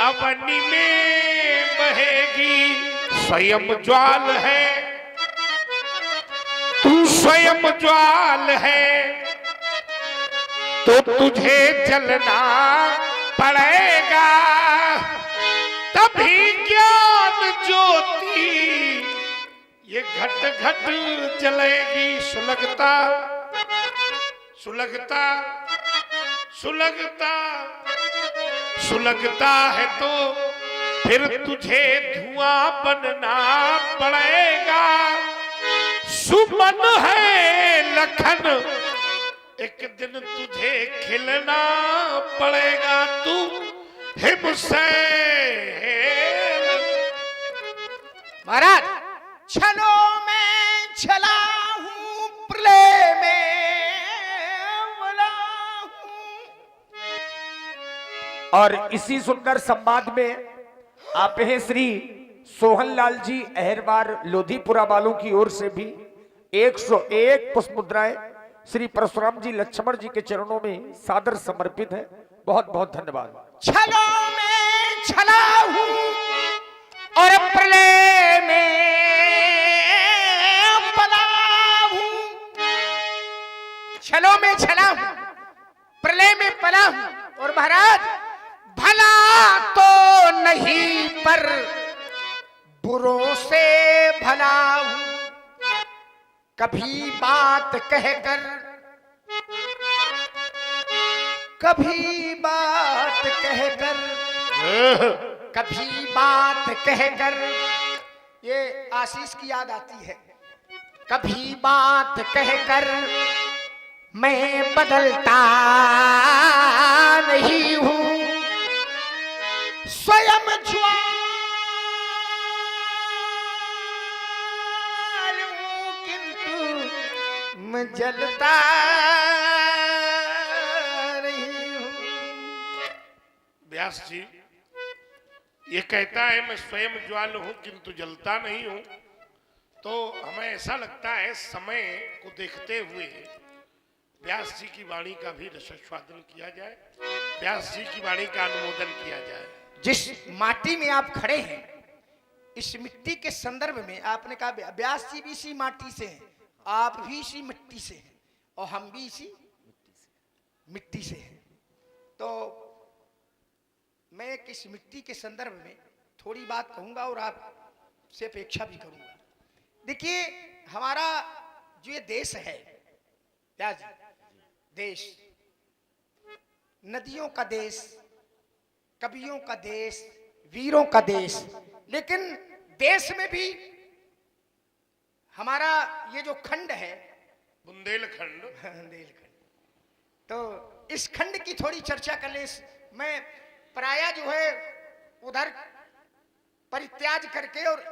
अवनी में बहेगी। स्वयं ज्वाल है, तू स्वयं ज्वाल है, तो तुझे जलना पड़ेगा, तभी ज्ञान ज्योति ये घट घट जलेगी। सुलगता सुलगता सुलगता सुलगता है तो फिर तुझे धुआं बनना पड़ेगा। सुमन है लखन, एक दिन तुझे खिलना पड़ेगा। तू हिमशैल। महाराज, छलों में छला हूं, प्रलय में वला हूं। और इसी सुंदर संवाद में आप हैं श्री सोहनलाल जी अहरवार लोधीपुरा वालों की ओर से भी 101 पुष्प मुद्राएं श्री परशुराम जी लक्ष्मण जी के चरणों में सादर समर्पित है। बहुत बहुत धन्यवाद। छलों में छला हूं और प्रलय में पला हूं। छलों में छला हूं, प्रलय में पला हूं। और महाराज भला तो नहीं पर बुरों से भला हूं। कभी बात कहकर, कभी बात कहकर, कभी बात कहकर, ये आशीष की याद आती है। कभी बात कहकर मैं बदलता नहीं हूं, स्वयं ज्वाल हूं किंतु मैं जलता नहीं हूं। व्यास जी ये कहता है मैं स्वयं ज्वाल हूं किंतु जलता नहीं हूं, तो हमें ऐसा लगता है समय को देखते हुए व्यास जी की वाणी का भी रसास्वादन किया जाए, व्यास जी की वाणी का अनुमोदन किया जाए। जिस माटी में आप खड़े हैं, इस मिट्टी के संदर्भ में आपने कहा व्यास जी भी इसी माटी से हैं, आप भी इसी मिट्टी से हैं और हम भी इसी मिट्टी से हैं। तो मैं इस मिट्टी के संदर्भ में थोड़ी बात कहूंगा और आपसे अपेक्षा भी करूंगा। देखिए हमारा जो ये देश है, क्या जी देश, नदियों का देश, कवियों का देश, वीरों का देश, लेकिन देश में भी हमारा ये जो खंड है बुंदेलखंड, बुंदेलखंड, तो इस खंड की थोड़ी चर्चा कर ले। मैं प्रायः जो है उधर परित्याग करके और